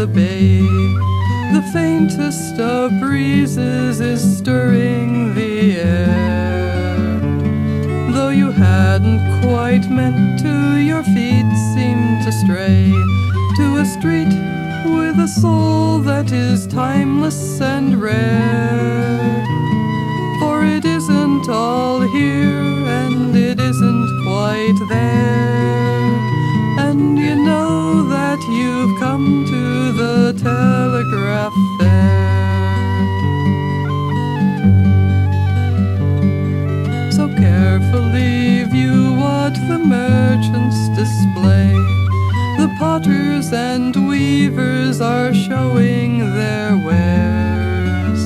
the bay. The faintest of breezes is stirring the air. Though you hadn't quite meant to, your feet seemed to stray to a street with a soul that is timeless and rare. For it isn't all here, and it isn't quite there. And you know that you've come to the Telegraph Fair. So carefully view what the merchants display. The potters and weavers are showing their wares,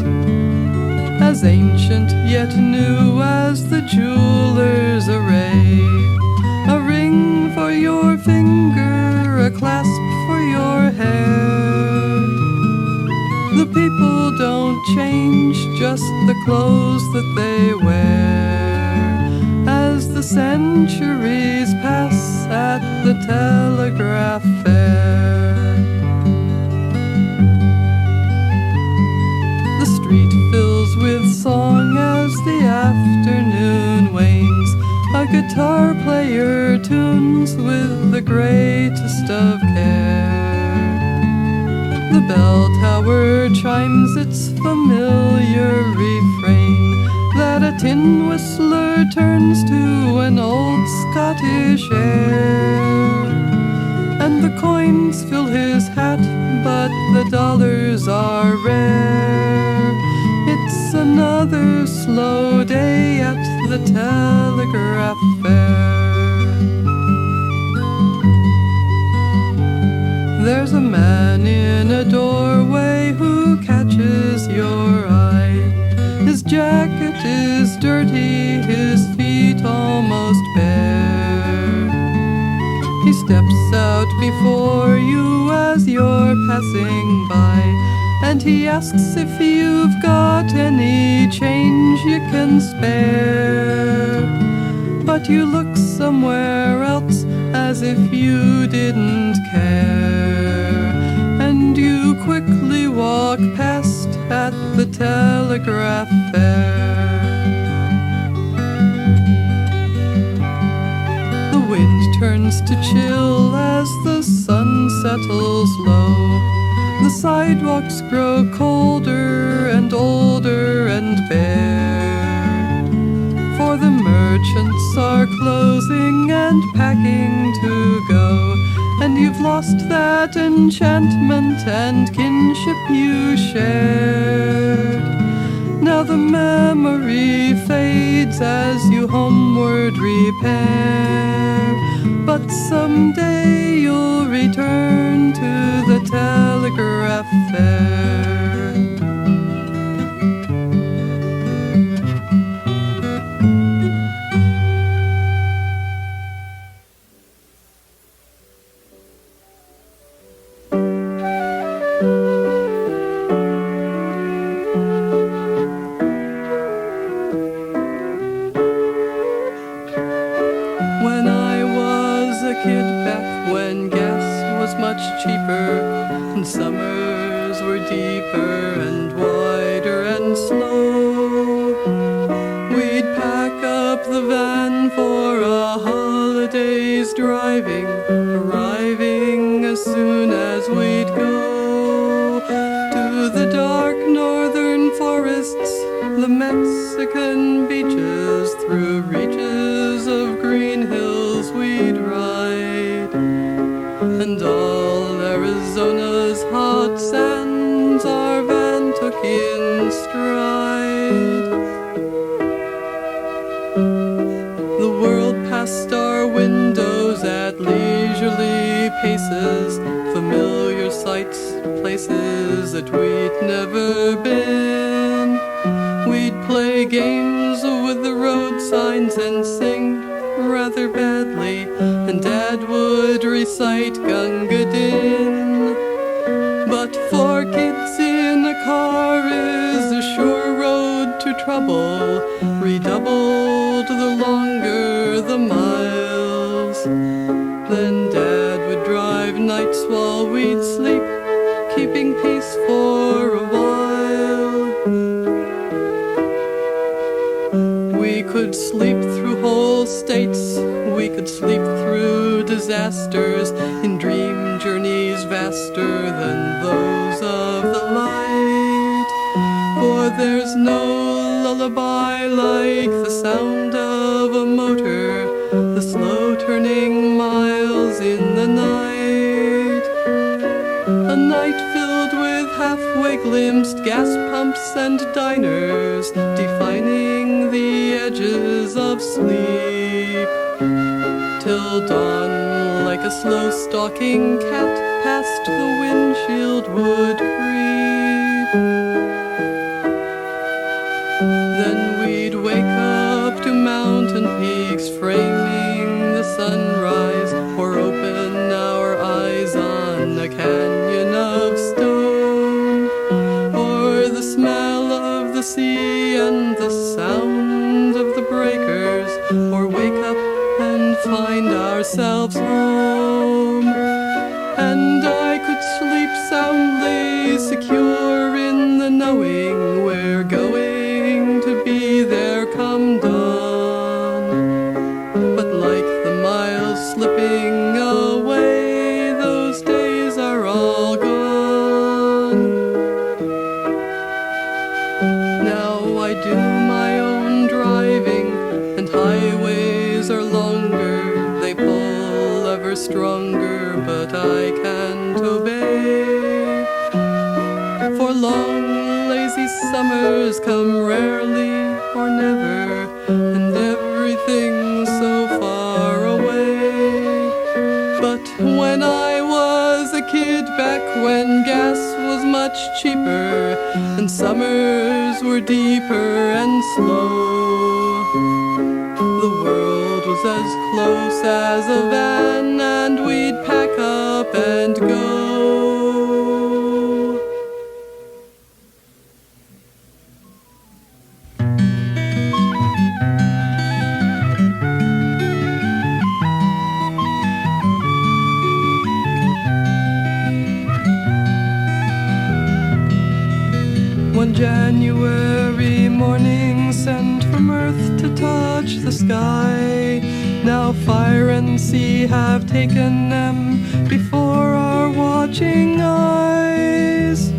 as ancient yet new as the jeweler's array. A ring for your finger, a clasp for your hair. The people don't change, just the clothes that they wear, as the centuries pass at the Telegraph Fair. The street fills with song as the afternoon wanes. A guitar player tunes with the greatest of care. The bell tower chimes its familiar refrain, that a tin whistler turns to an old Scottish air. And the coins fill his hat, but the dollars are rare. It's another slow day at the Telegraph Fair. There's a man in a doorway who catches your eye. His jacket is dirty, his feet almost bare. He steps out before you as you're passing by, and he asks if you've got any change you can spare. But you look somewhere else as if you didn't care, and you quickly walk past at the Telegraph Fair. The wind turns to chill as the sun settles low. The sidewalks grow colder and older and bare, for the merchants are closing and packing to go, and you've lost that enchantment and kinship you shared. Now the memory fades as you homeward repair, but someday you'll return to the Telegraph Fair. Cheaper, and summers were deeper and wider and slow. We'd pack up the van for a holiday's driving, arriving as soon as we'd go to the dark northern forests, the Mexican beaches, through reaches of green hills we'd ride, and all Arizona's hot sands our van took in stride. The world passed our windows at leisurely paces, familiar sights, places that we'd never been. We'd play games with the road signs and sing rather badly, and Dad would recite Gunga Din. But for kids in a car is a sure road to trouble, redoubled the longer the miles. Then Dad would drive nights while we'd sleep, for a while. We could sleep through whole states, we could sleep through disasters, in dream journeys vaster than those of the light. For there's no lullaby like the sound of a motor, the slow turning miles in the night. A night filled with halfway glimpsed gas pumps and diners, defining the edges of sleep. Till dawn, like a slow stalking cat, past the windshield would creep. Then we'd wake up to mountain peaks framing the sunrise, or open our eyes on a canyon of stone, or the smell of the sea and the sound of the breakers, or wake up and find ourselves home. And I could sleep soundly, secure in the knowing we're going to be there come dawn. But like the miles slipping away, those days are all gone. Now I do my own driving, and highways are longer, they pull ever stronger, but I can't obey. For long lazy summers come rarely or never, and everything's so far away. But when I was a kid, back when gas was much cheaper, and summers were deeper and slow, the world was as close as a van, and we'd pack up and go. One January morning sent from earth to touch the sky, now fire and sea have taken them before our watching eyes.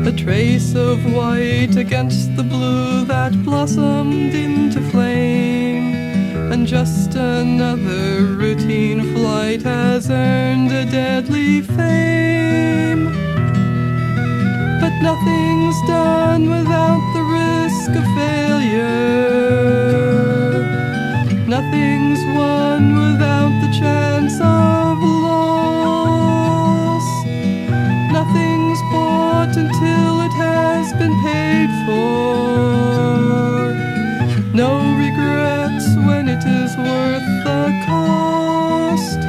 A trace of white against the blue that blossomed into flame, and just another routine flight has earned a deadly fame. But nothing's done without the risk of failure. Nothing's won without the chance of loss. Nothing's bought until it has been paid for. No regrets when it is worth the cost.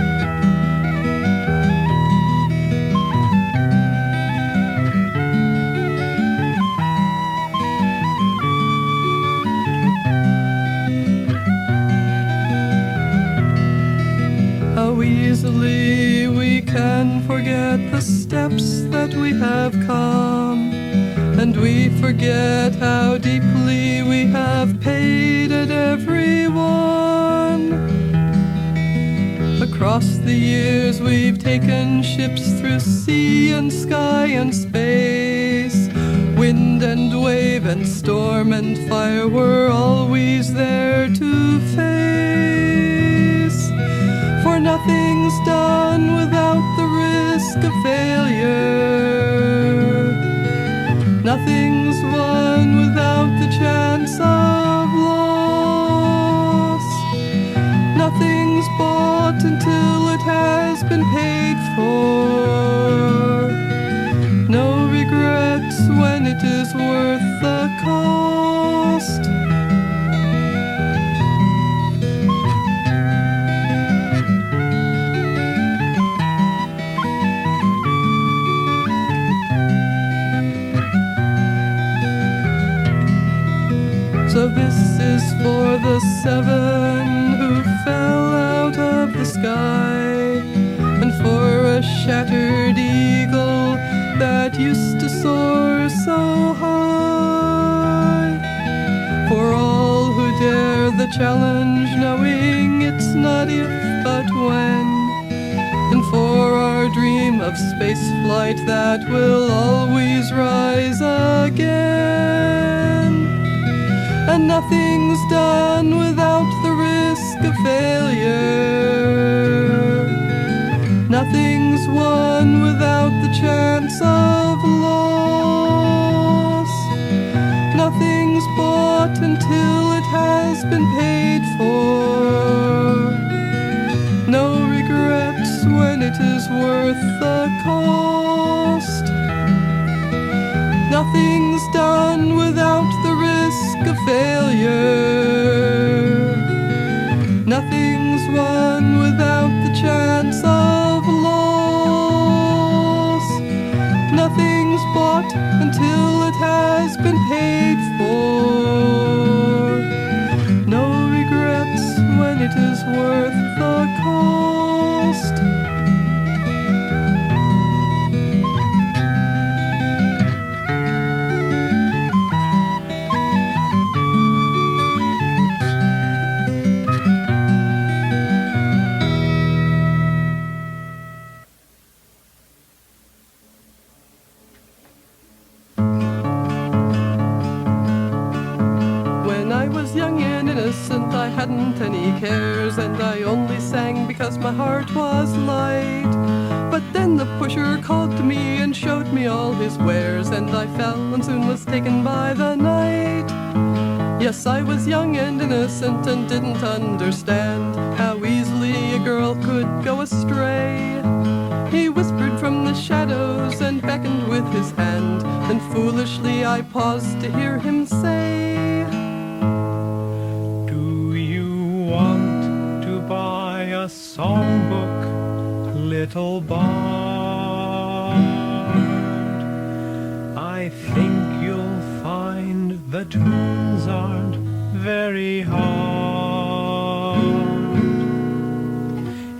How easily we can forget the steps that we have come, and we forget how deeply we have paid at every one. Across the years we've taken ships through sea and sky and space. Wind and wave and storm and fire were always there to face. For nothing's done without the risk of failure. Nothing's won without the chance of loss. Nothing's bought until it has been paid for. No regrets when it is worth the cost. So this is for the 7 who fell out of the sky, and for a shattered eagle that used to soar so high. For all who dare the challenge, knowing it's not if but when, and for our dream of space flight that will always rise again. And nothing's done without the risk of failure. Nothing's won without the chance of loss. Nothing's bought until it has been paid for. No regrets when it is worth the cost. Nothing's done without the risk of failure. Nothing's won without the chance of loss. Nothing's bought until it has been paid for. No regrets when it is worth the cost. I hadn't any cares, and I only sang because my heart was light. But then the pusher called to me and showed me all his wares, and I fell and soon was taken by the night. Yes, I was young and innocent and didn't understand how easily a girl could go astray. He whispered from the shadows and beckoned with his hand, and foolishly I paused to hear him say, a songbook, little bard. I think you'll find the tunes aren't very hard.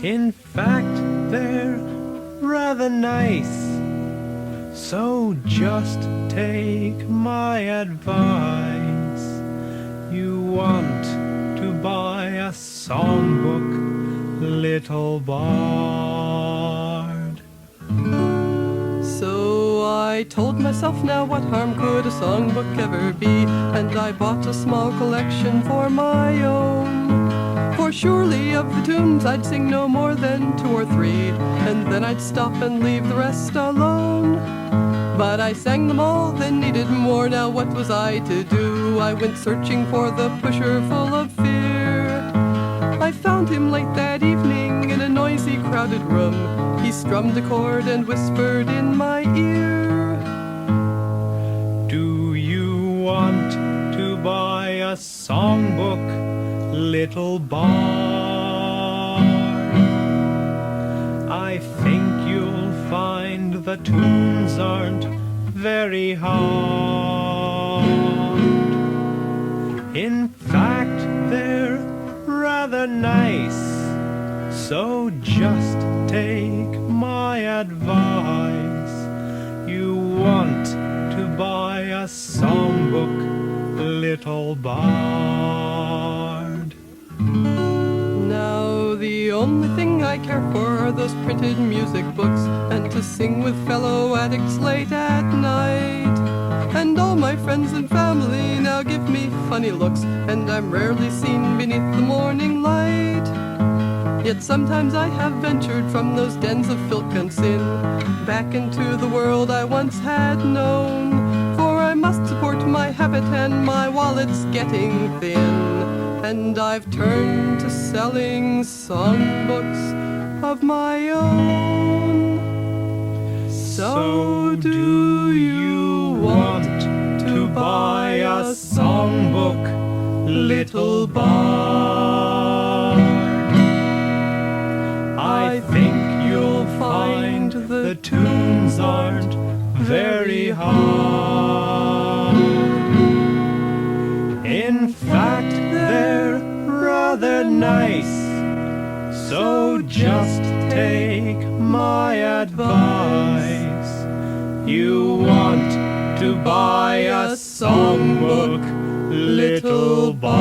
In fact, they're rather nice, so just take my advice. You want to buy a songbook, little bard. So I told myself, now what harm could a songbook ever be? And I bought a small collection for my own. For surely of the tunes I'd sing no more than 2 or 3, and then I'd stop and leave the rest alone. But I sang them all, then needed more. Now what was I to do? I went searching for the pusher full of fear. I found him late that evening in a noisy, crowded room. He strummed a chord and whispered in my ear, do you want to buy a songbook, little bard? I think you'll find the tunes aren't very hard. In fact, they're rather nice, so just take my advice. You want to buy a songbook, little bard. Now the only thing I care for are those printed music books, and to sing with fellow addicts late at night. And all my friends and family now give me funny looks, and I'm rarely seen beneath the morning light. Yet sometimes I have ventured from those dens of filth and sin back into the world I once had known. For I must support my habit and my wallet's getting thin, and I've turned to selling songbooks of my own. So do you want to buy a songbook, little bard? I think you'll find the tunes aren't very hard. In fact, they're rather nice, so just take my advice. You want to buy a songbook, little bard.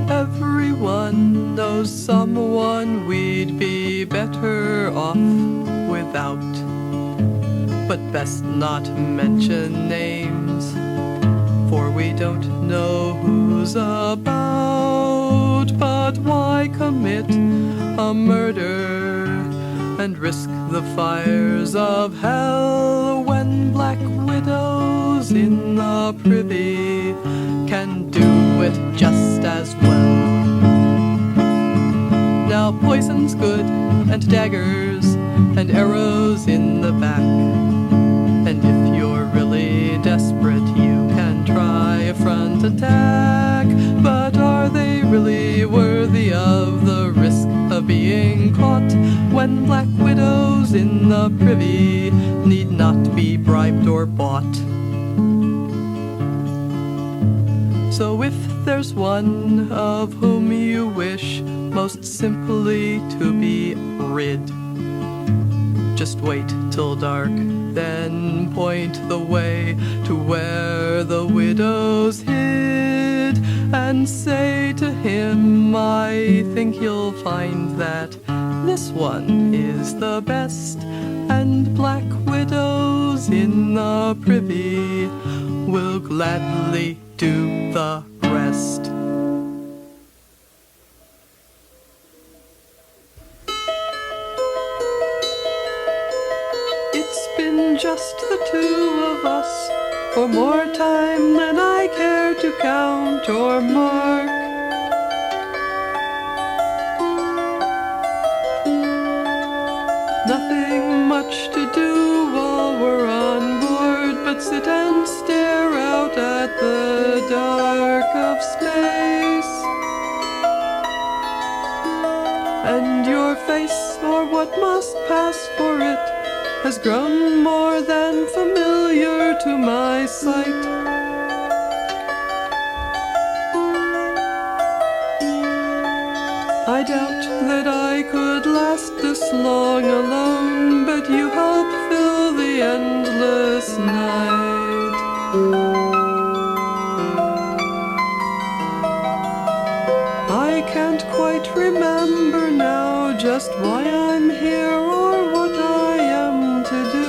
Everyone knows someone we'd be better off without, but best not mention names, for we don't know who's about. But why commit a murder and risk the fires of hell when black widows in the Privy can do it just as well? Now poison's good, and daggers and arrows in the back, and if you're really desperate you can try a front attack. But are they really worthy of the risk of being caught when black widows in the Privy need not be bribed or bought? So if there's one of whom you wish most simply to be rid, just wait till dark, then point the way to where the widow's hid, and say to him, I think you'll find that this one is the best, and black widows in the Privy will gladly do the rest. It's been just the two of us for more time than I care to count or mark. Nothing much to do while we're on board but sit and stare out at the dark of space. And your face, or what must pass for it, has grown more than familiar to my sight. I doubt that I could last this long alone, but you help fill the endless night. I can't quite remember now just why I'm here or what I am to do.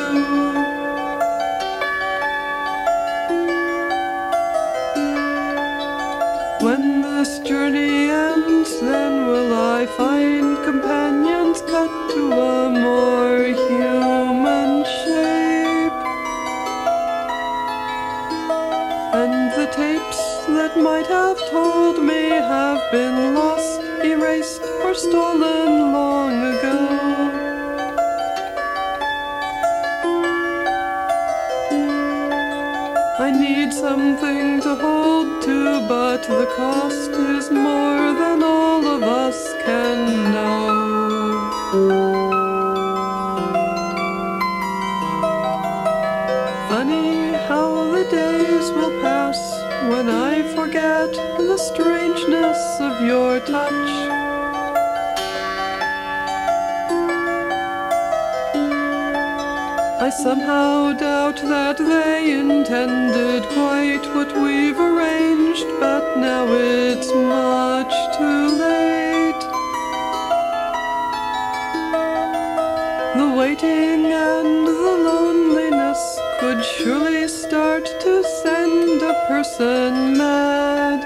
When this journey ends, then will I find companions cut to a more human shape, and the tapes that might have told me have been lost, erased, or stolen long ago. I need something to hold to, but the cost is more than all of us can know. Funny how the days will pass when I forget the strangeness of your touch. I somehow doubt that they intended quite what we've arranged, but now it's much too late. The waiting and the loneliness could surely start to send a person mad.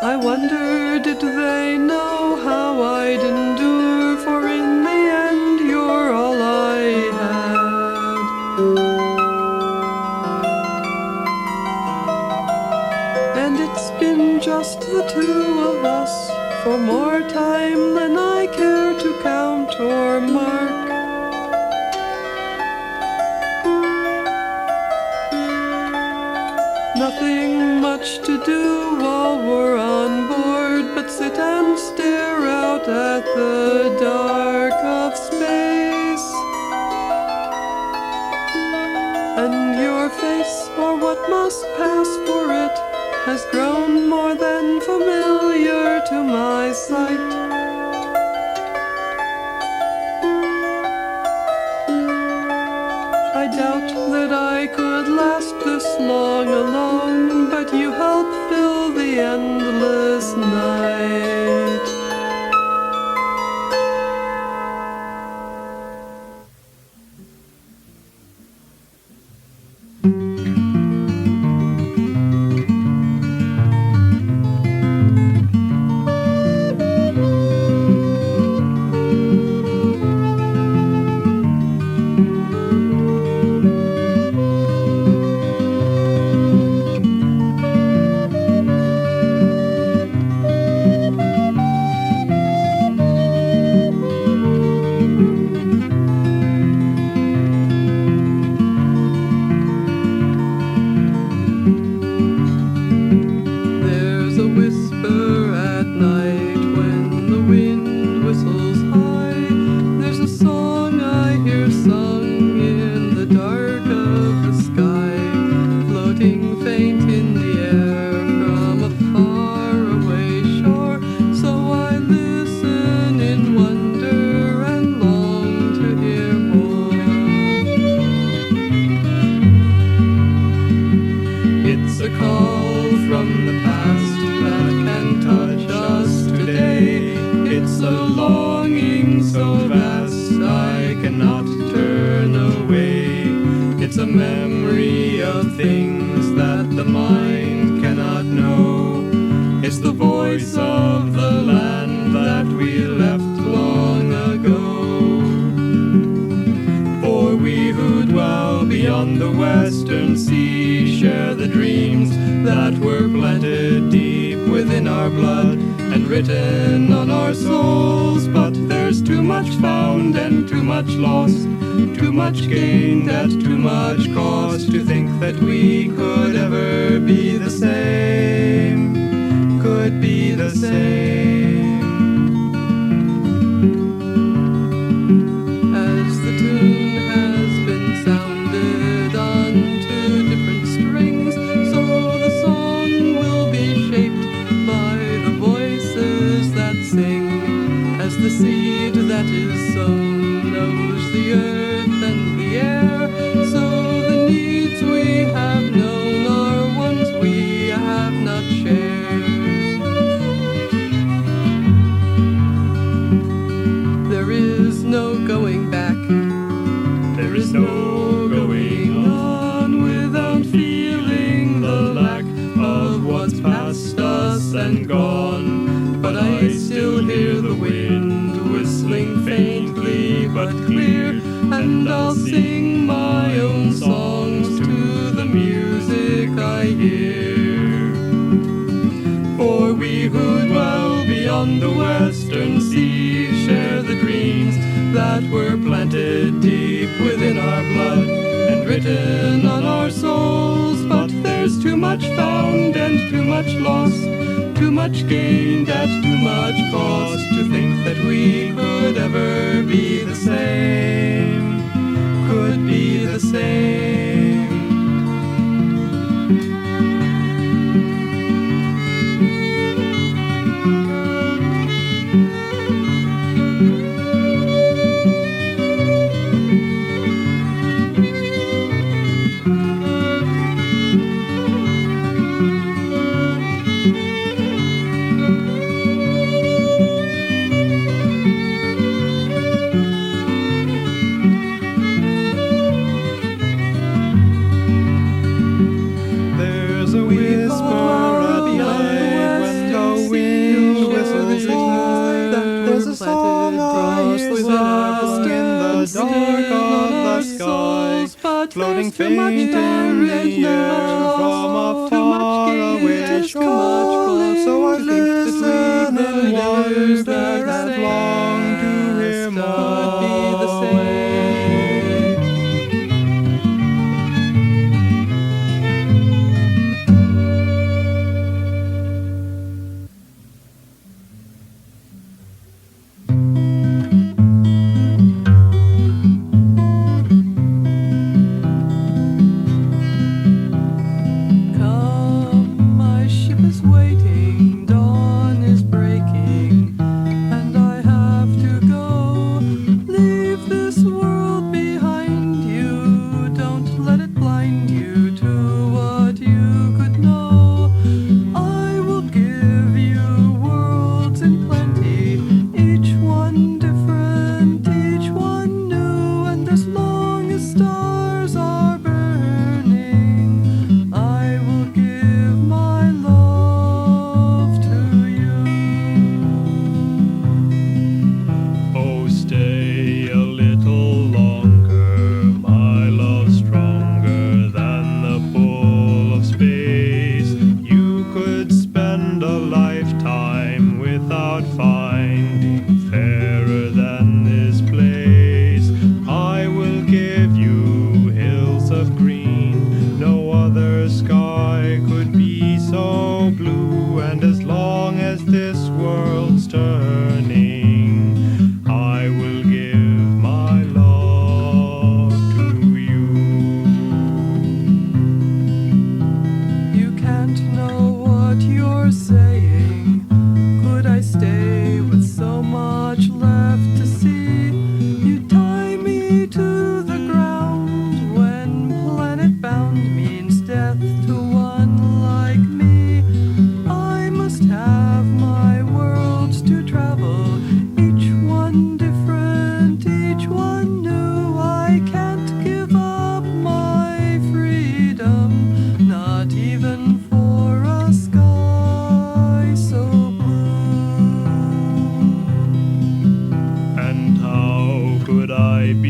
I wonder, did they know how I'd endure, for in the end you're all I had. And it's been just the two of us for more time than I care to count or mark. Nothing much to do while we're on board but sit and stare out at the dark of space. this or what must pass for it has grown more than familiar to my sight. I doubt that I could last this long alone, but you help fill the endless night. Floating faint in the air from a faraway shore. So I listen and wonder and long to hear more.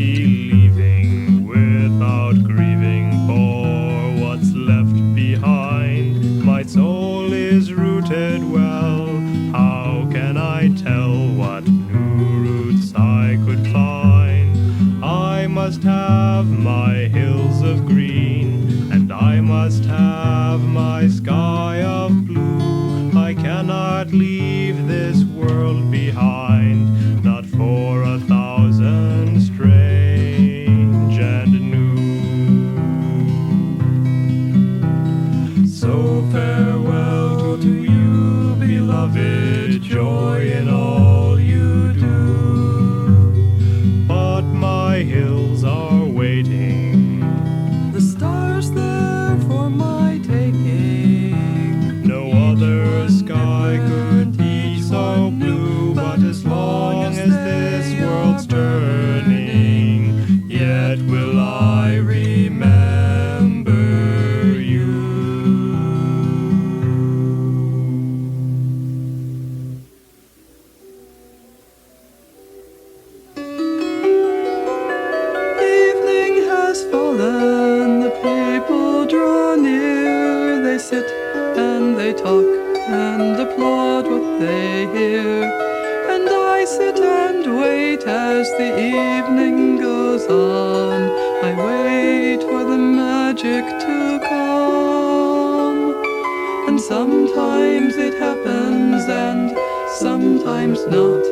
be leaving without grieving for what's left behind. My soul is rooted well. How can I tell what new roots I could find? I must have my hills of green, and I must have my sky of blue. I cannot leave this world behind, not for 1,000 strange and new. So farewell to you, beloved, joy in all you do. But my hills are waiting, The stars there for my taking. no other sky could be so blue. But as long as this world's turning, yet will I remember you. Evening has fallen, the people draw near. They sit and they talk and applaud what they hear. And I sit and wait as the evening goes on. I wait for the magic to come. And sometimes it happens and sometimes not.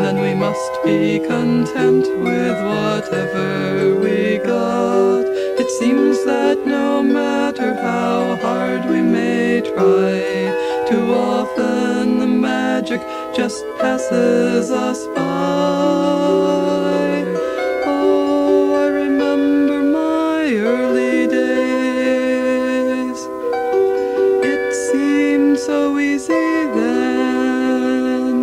Then we must be content with whatever we got. It seems that no matter how hard we may try, too often the magic just passes us by. Oh, I remember my early days. It seemed so easy then.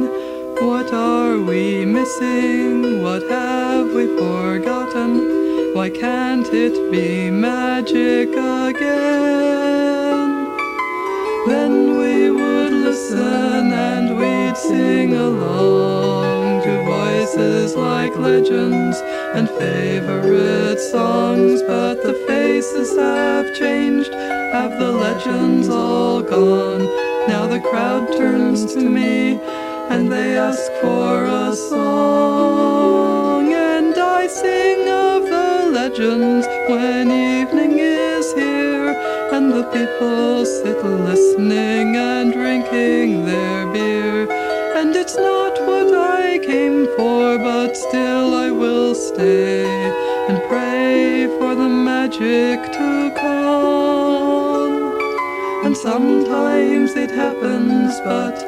What are we missing? What have we forgotten? Why can't it be magic again? Then we would listen and we'd sing along to voices like legends and favorite songs. But the faces have changed, have the legends all gone? Now the crowd turns to me and they ask for a song, and I sing of the legends when evening is here, and the people sit listening and drinking their beer. And it's not what I came for, but still I will stay and pray for the magic to come. And sometimes it happens, but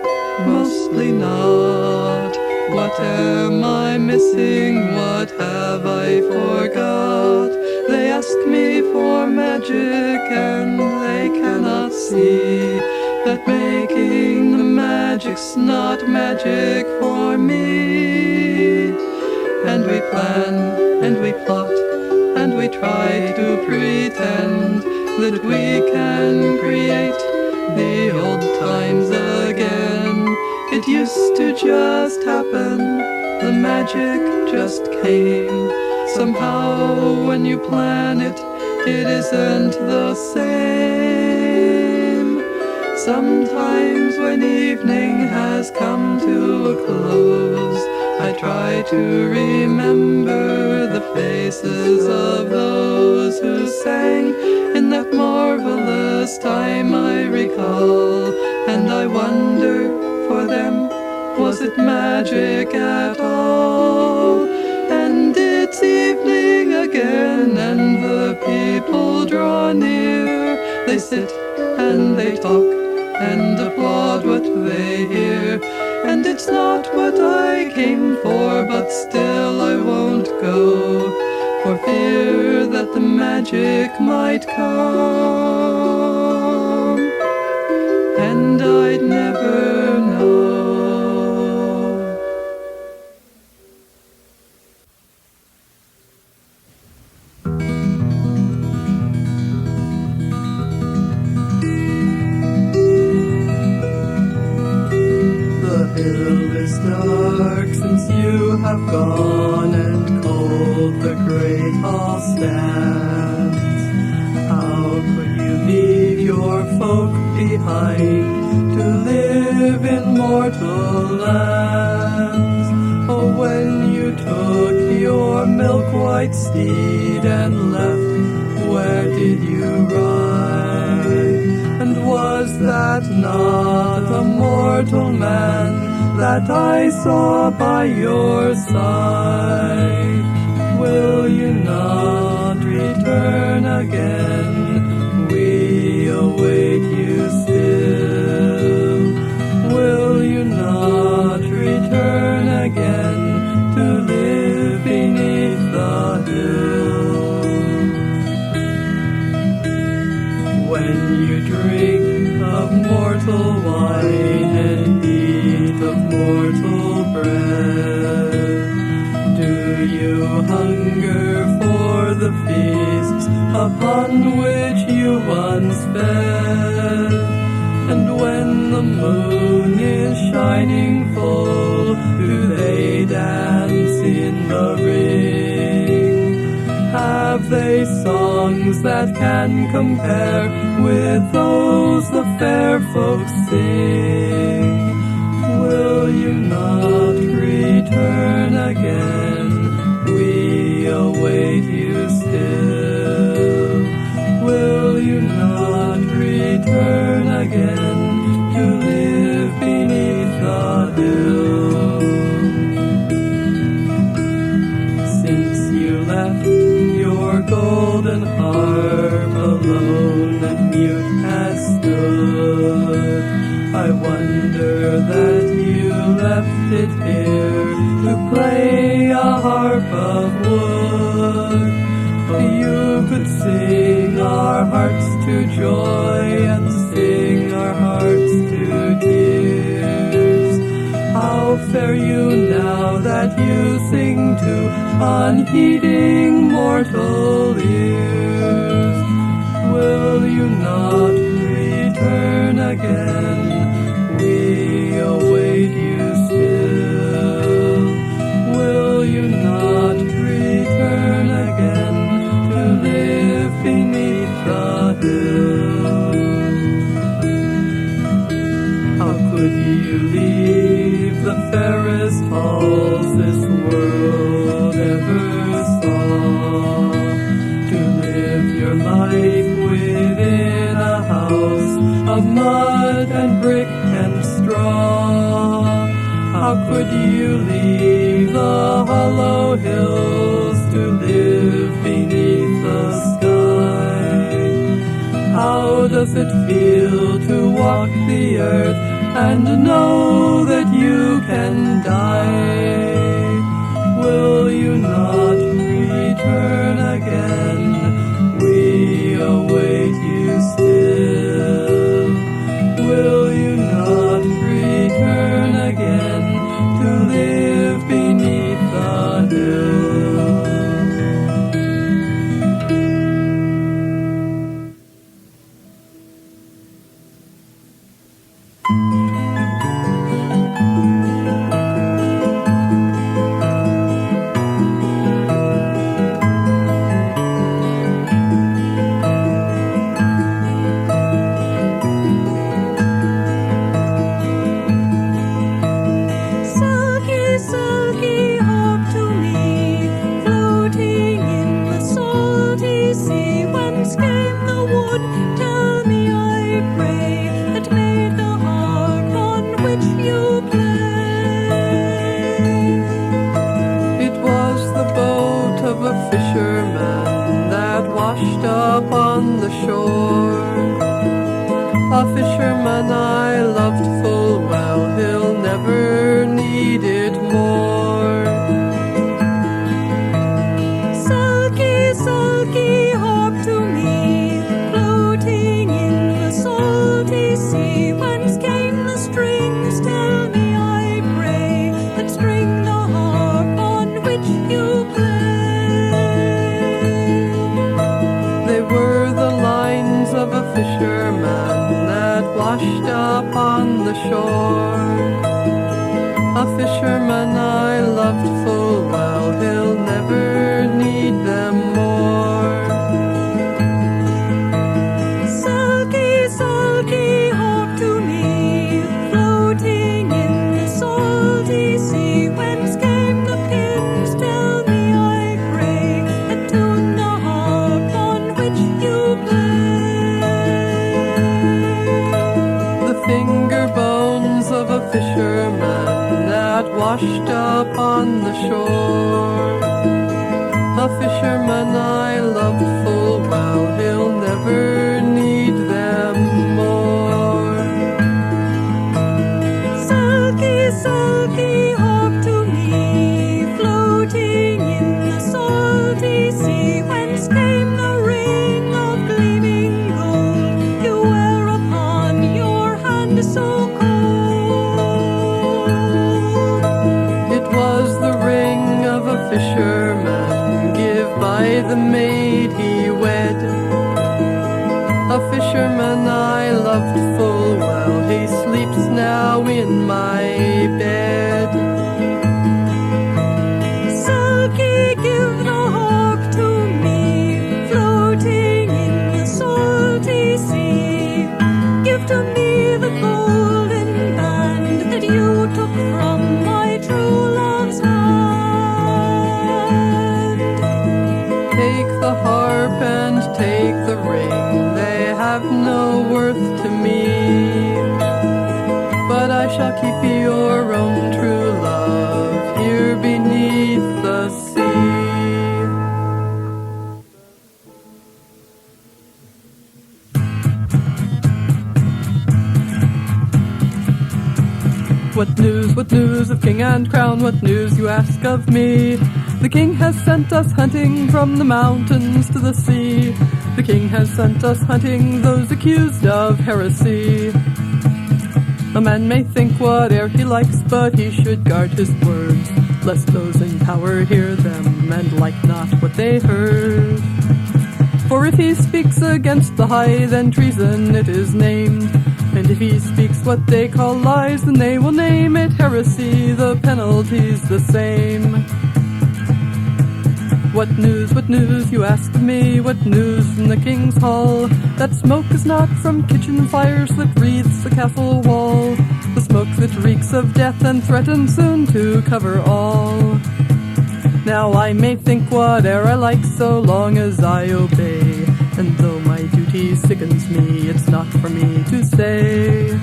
mostly not. What am I missing? What have I forgot? They ask me for magic and they cannot see that making the magic's not magic for me. And we plan and we plot and we try to pretend that we can create the old times again. It used to just happen, the magic just came. Somehow when you plan it, it isn't the same. Sometimes when evening has come to a close, I try to remember the faces of those who sang in that marvelous time I recall. And I wonder, for them, was it magic at all? And it's evening again, and the people draw near. They sit and they talk and applaud what they hear. And it's not what I came for, but still I won't go, for fear that the magic might come, and I'd never know. The hill is dark since you have gone, and cold the kind to live in mortal lands. Oh, when you took your milk-white steed and left, where did you ride? And was that not a mortal man that I saw by your side? Will you not return again? We await you still. Will you not return again to live beneath the hill? When you drink of mortal wine and eat of mortal bread, do you hunger for the feasts upon which you once fed? And when the moon is shining full, do they dance in the ring? Have they songs that can compare with those the fair folks sing? Will you not return again? We await you still. Will you not return again to live beneath the hill? Since you left your golden harp alone and mute has stood, I wonder that you left it here to play a harp of wood. You could sing our hearts to joy and sing our hearts to tears. How fare you now that you sing to unheeding mortal ears? Will you not return again? We await you still. Will you not return again to live beneath the hill? How could you leave the fairest halls this world ever saw, to live your life within a house of mud and brick and straw? How could you leave the hollow hills to live beneath the sky? How does it feel to walk the earth and know that you can die? Will you not return again? We await you still. Will you not return again to live beneath the hill? Selkie, Selkie, harp washed up on the shore. A fisherman I loved full well, he'll never need them more. Selkie, Selkie, harp to me, floating in the salty sea, whence came the ring of gleaming gold you wear upon your hand so cold. It was the ring of a fisherman, give by the maid he wed. A fisherman I loved full well, he sleeps now in my bed. Selkie, give the harp to me, floating in the salty sea. Give to me the golden band that you took from my true love's hand. Take the harp and take the ring, they have no worth to me. But I shall keep your own true love here beneath the sea. What news of king and crown? What news, you ask of me? The king has sent us hunting from the mountains to the sea. The king has sent us hunting those accused of heresy. A man may think whate'er he likes, but he should guard his words, lest those in power hear them and like not what they heard. For if he speaks against the high, then treason it is named. And if he speaks what they call lies, then they will name it heresy, the penalty's the same. What news, you ask of me? What news from the king's hall? That smoke is not from kitchen fires that wreathes the castle wall, the smoke that reeks of death and threatens soon to cover all. Now I may think whate'er I like so long as I obey, and though my duty sickens me, it's not for me to say.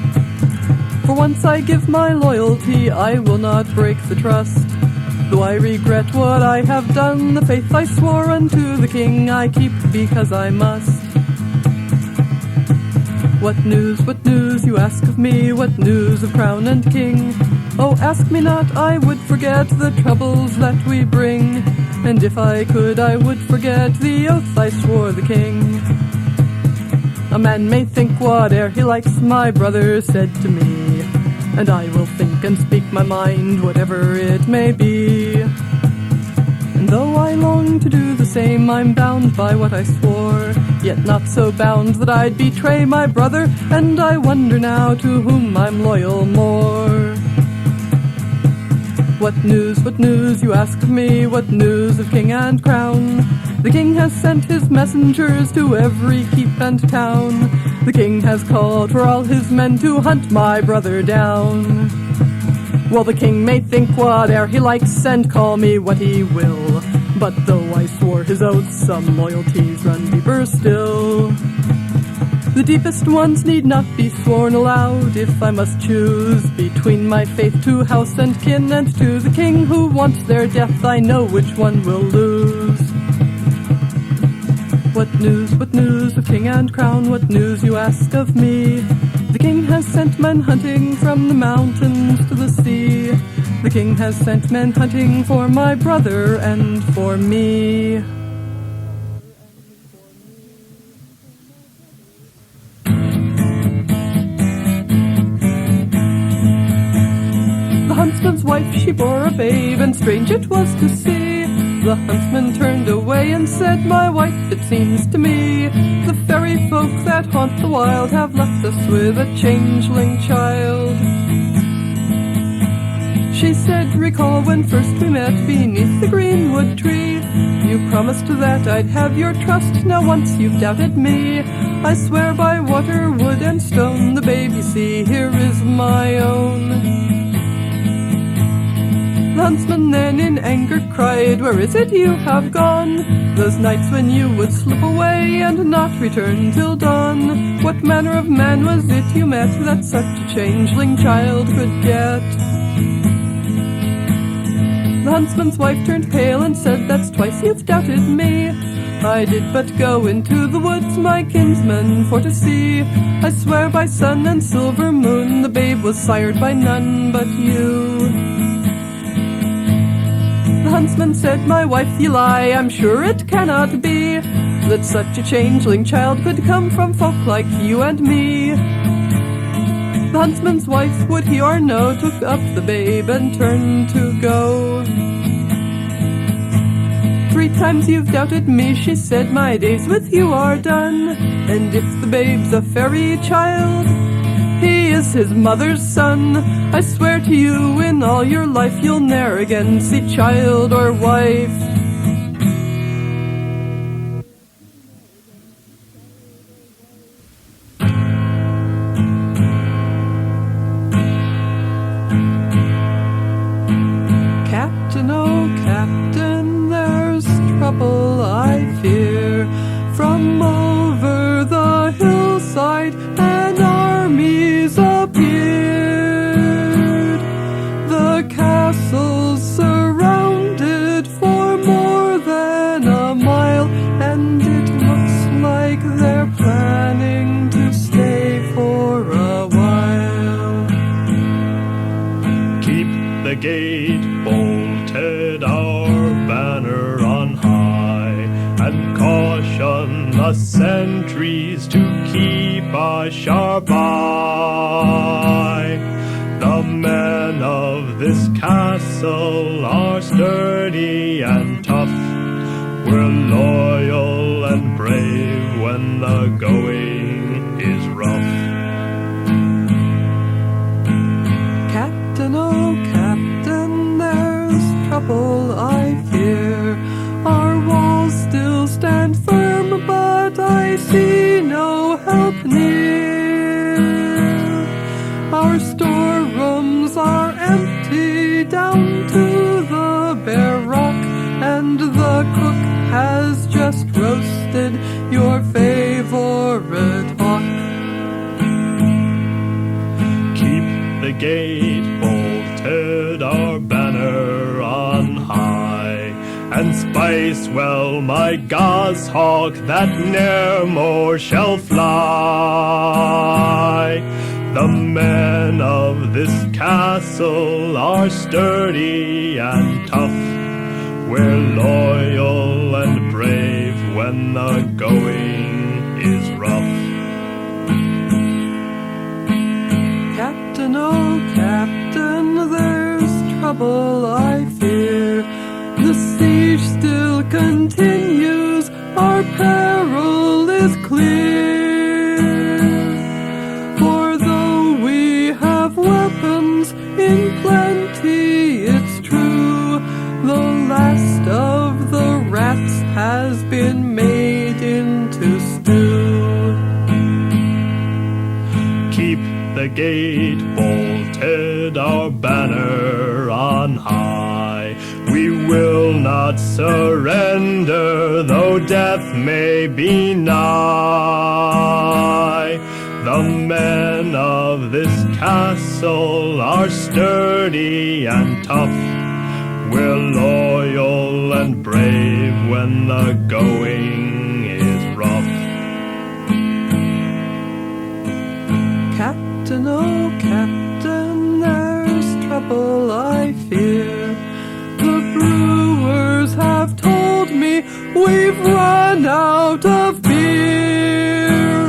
For once I give my loyalty, I will not break the trust. Though I regret what I have done, the faith I swore unto the king I keep because I must. What news, you ask of me? What news of crown and king? Oh, ask me not, I would forget the troubles that we bring. And if I could, I would forget the oath I swore the king. A man may think whate'er he likes, my brother said to me, and I will think and speak my mind, whatever it may be. And though I long to do the same, I'm bound by what I swore, yet not so bound that I'd betray my brother, and I wonder now to whom I'm loyal more. What news, you ask of me? What news of king and crown? The king has sent his messengers to every keep and town. The king has called for all his men to hunt my brother down. Well, the king may think whate'er he likes and call me what he will, but though I swore his oath, some loyalties run deeper still. The deepest ones need not be sworn aloud. If I must choose between my faith to house and kin and to the king who wants their death, I know which one will lose. What news of king and crown? What news, you ask of me? The king has sent men hunting from the mountains to the sea. The king has sent men hunting for my brother and for me. The huntsman's wife, she bore a babe, and strange it was to see. The huntsman turned away and said, my wife, it seems to me, the fairy folk that haunt the wild have left us with a changeling child. She said, recall when first we met beneath the greenwood tree. You promised that I'd have your trust, now once you've doubted me. I swear by water, wood and stone, the babe you see here is my own. The huntsman then in anger cried, where is it you have gone? Those nights when you would slip away and not return till dawn. What manner of man was it you met that such a changeling child could get? The huntsman's wife turned pale and said, "That's twice you've doubted me. I did but go into the woods, my kinsman, for to see. I swear by sun and silver moon, the babe was sired by none but you." The huntsman said, "My wife, ye lie, I'm sure it cannot be, that such a changeling child could come from folk like you and me." The huntsman's wife, would he or no, took up the babe and turned to go. "3 times you've doubted me," she said, "my days with you are done. And if the babe's a fairy child, he is his mother's son. I swear to you, in all your life you'll ne'er again see child or wife." Captain, oh Captain, there's trouble I fear. From over the hillside an army's appeared. The castle's surrounded for more than a mile, and it looks like they're planning to stay for a while. Keep the gate bolted, our banner on high, and caution the sentries to keep a sharp eye. The men of this castle are sturdy and tough. We're loyal and brave when the going is rough. Captain, oh Captain, there's trouble I fear. Our walls still stand firm, but I see no help near. Our storerooms are empty down to the bare rock, and the cook has just roasted your favorite hawk. Keep the gate bolted, our banner on high, and spice well my goshawk that ne'er more shall fly. The men of this castle are sturdy and tough. We're loyal and brave when the going is rough. Captain, oh Captain, there's trouble I fear. The siege still continues, our peril is clear. For though we have weapons in plenty, it's true, the last of the rats has been made into stew. Keep the gate bolted, our banner on high. We will not surrender, though death may be nigh. The men of this castle are sturdy and tough. We're loyal and brave when the going is rough. Captain, oh Captain, there's trouble I fear. The brewers have told me we've run out of beer.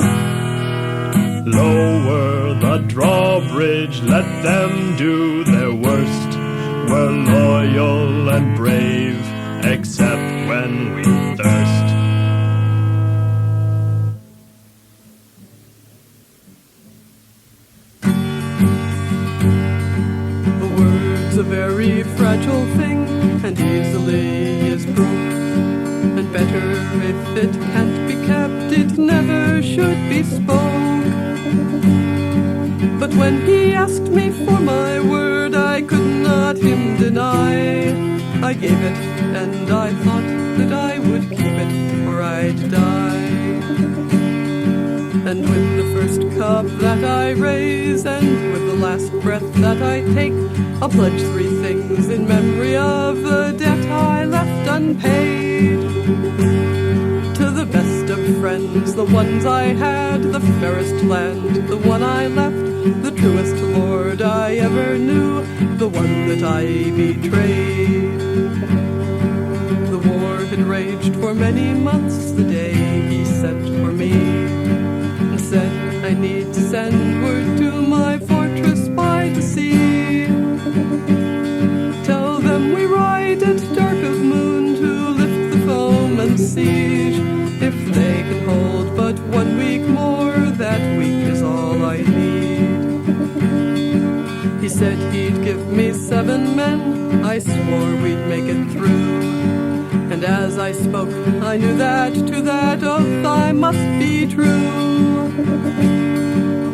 Lower the drawbridge, let them do their worst. We're loyal and brave, except when we thirst. A word's a very fragile thing, and easily is broke. And better if it can't be kept, it never should be spoke. But when he asked me for my word, I could not him deny. I gave it, and I thought that I would keep it, or I'd die. And when the first cup that I raise, and with the last breath that I take, I'll pledge 3 things in memory of the debt I left unpaid. To the best of friends, the ones I had, the fairest land, the one I left, the truest lord I ever knew, the one that I betrayed. The war had raged for many months the day he sent for me, and said I need to send word to my fortress by the sea. Tell them we ride at dark of moon to lift the foam and siege. If they can hold but 1 week more, that week is all I need. He said he'd give me 7 men, I swore we'd make it through. And as I spoke, I knew that to that oath I must be true.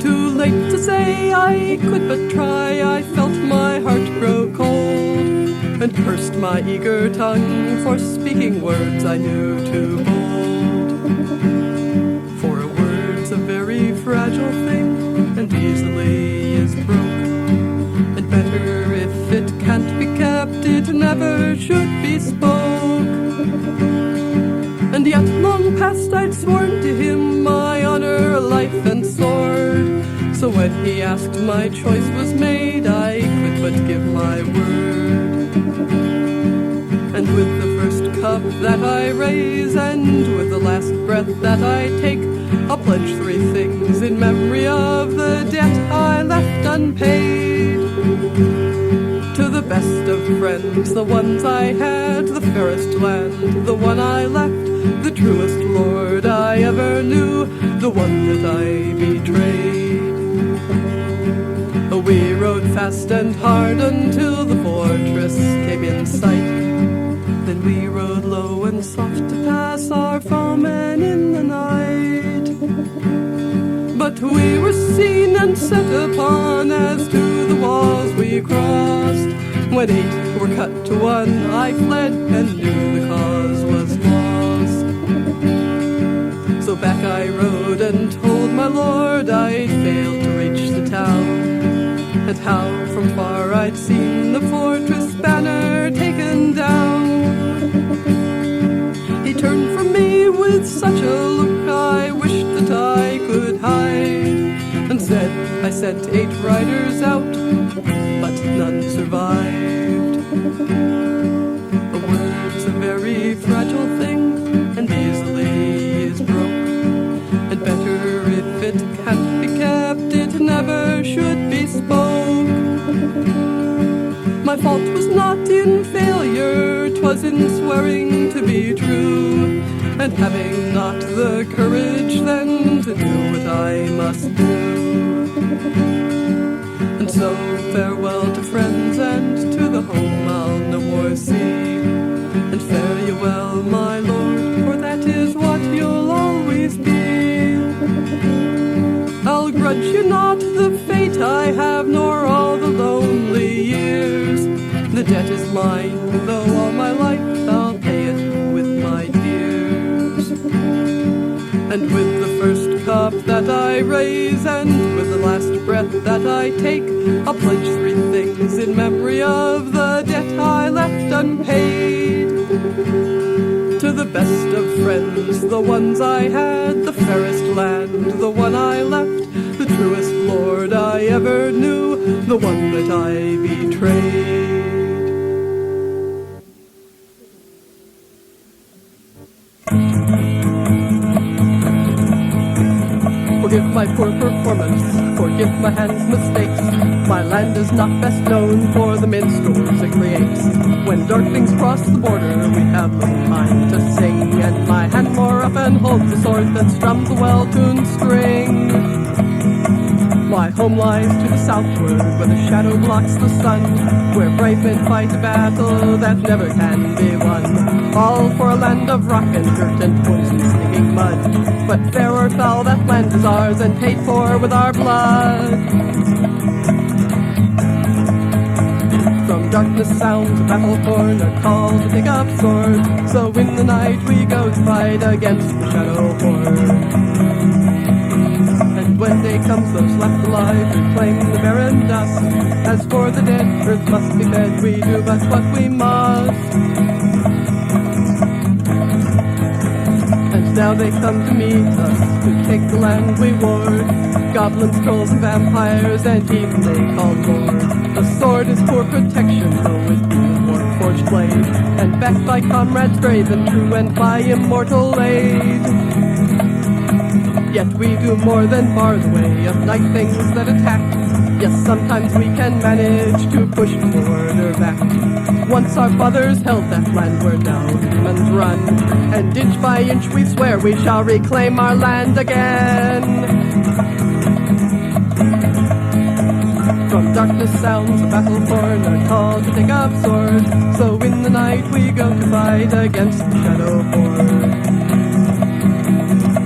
Too late to say I could but try, I felt my heart grow cold, and cursed my eager tongue for speaking words I knew too bold. For a word's a very fragile thing, and easily is broke, and better if it can't be kept, it never should be spoke. And yet long past I'd sworn to him my honor, life and sword, so when he asked my choice was made, I could but give my word. And with the first cup that I raise, and with the last breath that I take, I'll pledge 3 things in memory of the debt I left unpaid. To the best of friends, the ones I had, the fairest land, the one I left, the truest lord I ever knew, the one that I betrayed. We rode fast and hard until the fortress came in sight. Then we rode low and soft to pass our foemen in the night. But we were seen and set upon as to the walls we crossed. When 8 were cut to 1, I fled and knew the cause was lost. So back I rode and told my lord I'd failed to reach the town, and how from far I'd seen the fortress banner taken down. He turned from me with such a look I wished that I could hide, and said I sent 8 riders out, but none survived. A word's a very fragile thing, and easily is broke, and better if it can't be kept, it never should be spoke. My fault was not in failure, 'twas in swearing to be true, and having not the courage then to do what I must do. And so farewell to friends, and to the home I'll no more see, and fare you well, my lord, for that is what you'll always be. I'll grudge you not the fate I have, nor all the lonely years. The debt is mine, though all my life I'll pay it with my tears. And with the first cup that I raise, and with the last breath that I take, I'll pledge 3 things in memory of the debt I left unpaid. To the best of friends, the ones I had, the fairest land, the one I left, the truest lord I ever knew, the one that I betrayed. Forgive my poor performance, forgive my hand's mistakes. My land is not best known for the minstrels it creates. When darklings cross the border, we have little time to sing, and my hand more often holds the sword than strums the well-tuned string. My home lies to the southward, where the shadow blocks the sun, where brave men fight a battle that never can be won. All for a land of rock and dirt and poison stinging mud, but fair or foul, that land is ours and paid for with our blood. From darkness sounds a battle horn, a call to take up sword, so in the night we go to fight against the shadow horde. And when day comes, those left alive reclaim the barren dust. As for the dead, earth must be fed, we do but what we must. And now they come to meet us, to take the land we ward. Goblins, trolls, and vampires, and even they call lord. The sword is poor protection, though it be a war-forged blade, and backed by comrades brave and true, and by immortal aid. Yet we do more than bar the way of night things that attack. Yes, sometimes we can manage to push the border back. Once our fathers held that land where now humans run, and inch by inch we swear we shall reclaim our land again. From darkness sounds a battle horn, a call to take up sword. So in the night we go to fight against the shadow horde.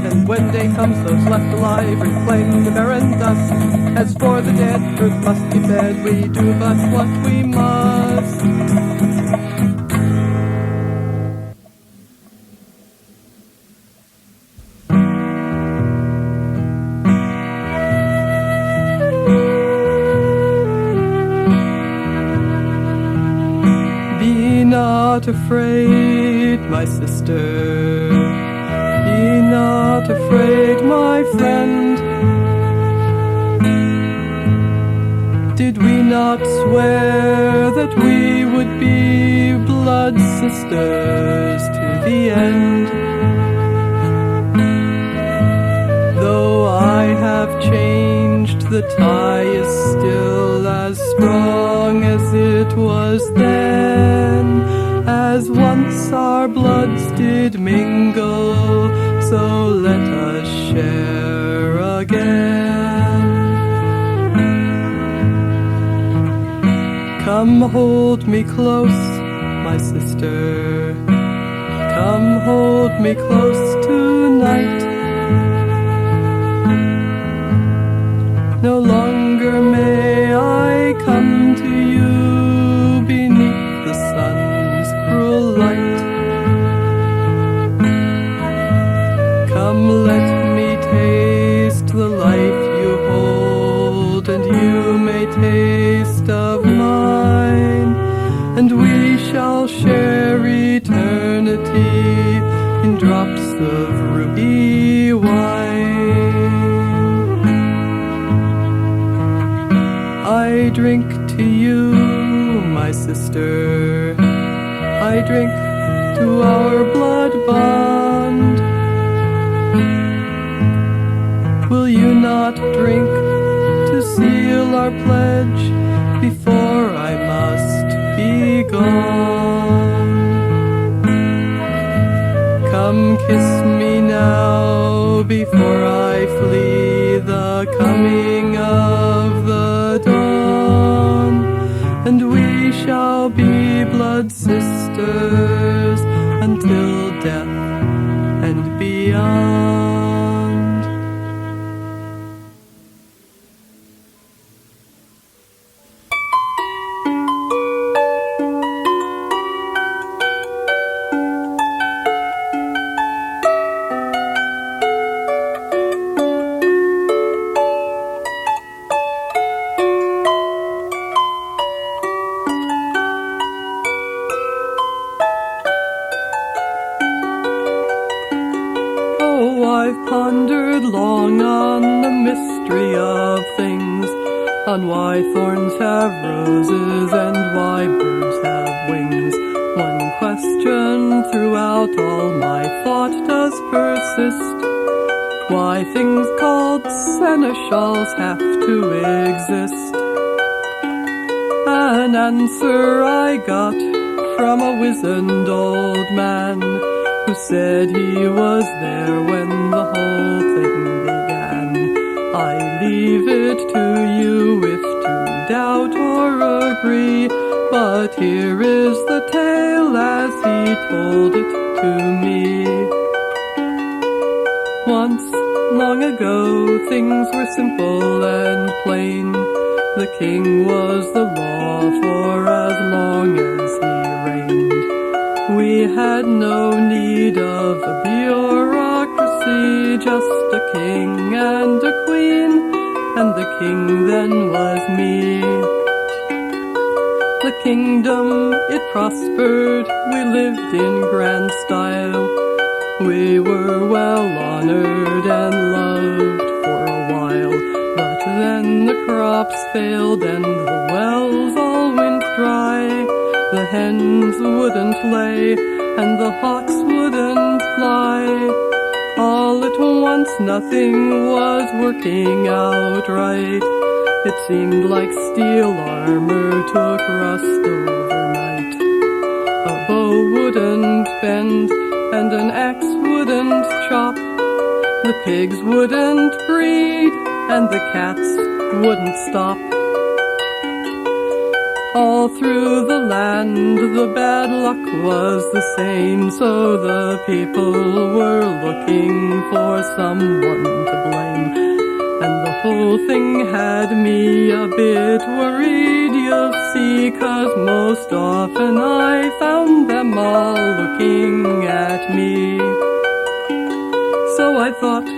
And when day comes, those left alive reclaim the barren dust. As for the dead, earth must be fed, we do but what we must. Not afraid, my sister, be not afraid, my friend. Did we not swear that we would be blood sisters to the end? Though I have changed, the tie is still as strong as it was then. As once our bloods did mingle, so let us share again. Come hold me close, my sister, come hold me close tonight. No longer may I come to you beneath the sun's cruel light. Come, let me taste the life you hold, and you may taste of mine, and we shall share eternity in drops of ruby wine. I drink to you, my sister, I drink to our blood bond. Will you not drink to seal our pledge before I must be gone? Come kiss me now before I flee the coming of the dawn, and we shall be blood sisters until death and beyond. I've pondered long on the mystery of things, on why thorns have roses and why birds have wings. One question throughout all my thought does persist: why things called seneschals have to exist. An answer I got from a wizened old man, who said he was there when the whole thing began. I leave it to you if to doubt or agree, but here is the tale as he told it to me. Once, long ago, things were simple and plain. The king was the law for as long as he reigned. We had no of a bureaucracy, just a king and a queen king then was me. The kingdom, it prospered, we lived in grand style. We were well honored and loved for a while, but then the crops failed and the wells all went dry. The hens wouldn't lay and the hawks wouldn't fly. All at once nothing was working out right. It seemed like steel armor took rust overnight. A bow wouldn't bend and an axe wouldn't chop. The pigs wouldn't breed and the cats wouldn't stop. All through the land the bad luck was the same, so the people were looking for someone to blame. And the whole thing had me a bit worried, you'll see, 'cause most often I found them all looking at me. So I thought,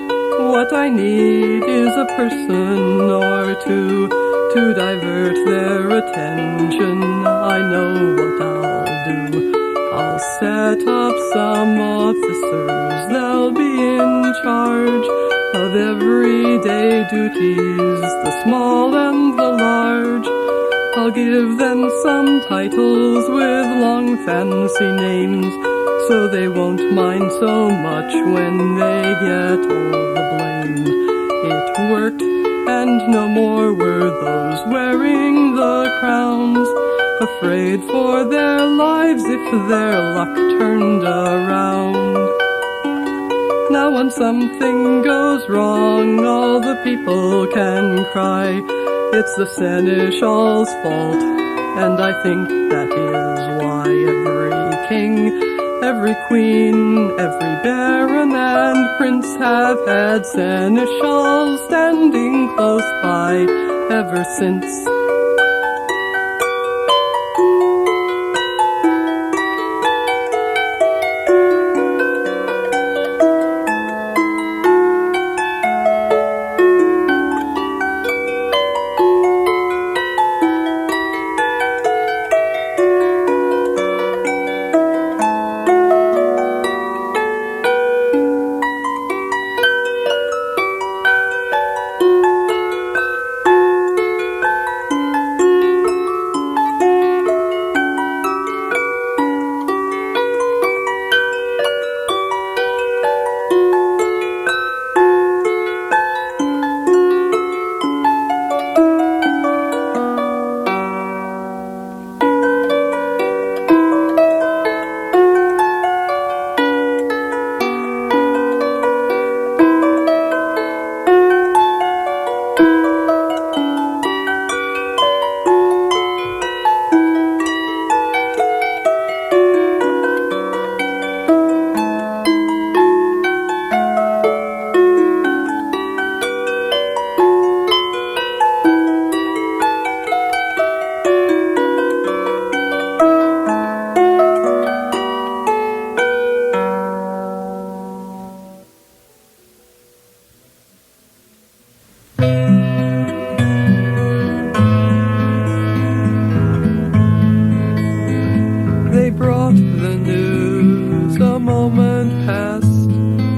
what I need is a person or two to divert their attention. I know what I'll do. I'll set up some officers, they'll be in charge of everyday duties, the small and the large. I'll give them some titles with long fancy names, so they won't mind so much when they get all the blame. It worked, and no more were those wearing the crowns afraid for their lives if their luck turned around. Now when something goes wrong, all the people can cry. It's the Seneschal's fault, and I think that is why every king, every queen, every baron and prince have had seneschals standing close by ever since.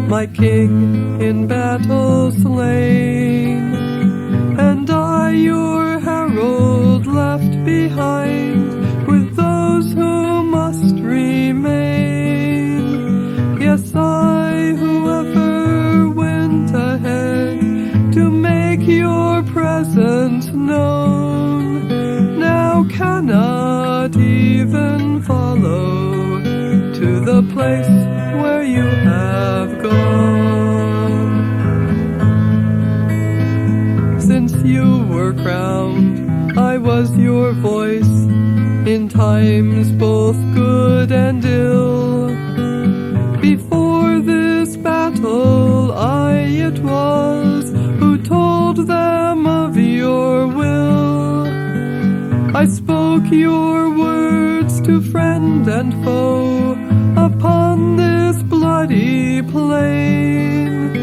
My king in battle slain, and I, your herald, left behind with those who must remain. Yes, I, whoever went ahead to make your presence known, now cannot even follow to the place where you have gone. Since you were crowned, I was your voice in times both good and ill. Before this battle, I it was who told them of your will. I spoke your words to friend and foe upon this bloody plain,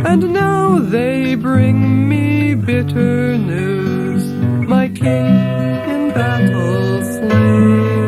and now they bring me bit bitter news, my king in battle slain.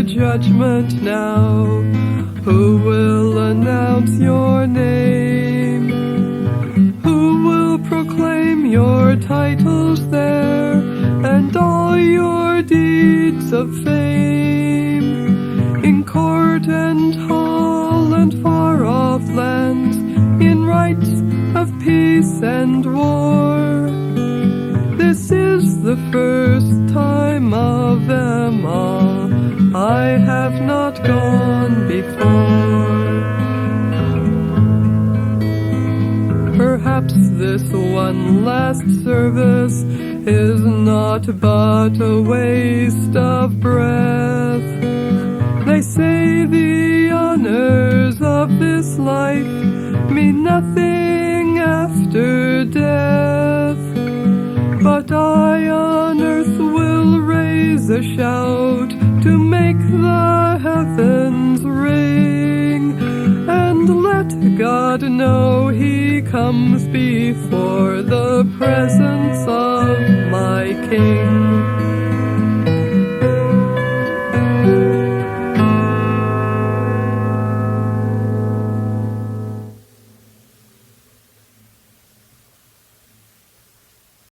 Judgment now, who will announce your name? Who will proclaim your titles there, and all your deeds of fame? In court and hall and far-off lands, in rights of peace and war. This is the first time of them all I have not gone before. Perhaps this one last service is not but a waste of breath. They say the honors of this life mean nothing after death. But I on earth will raise a shout to make the heavens ring, and let God know he comes before the presence of my King.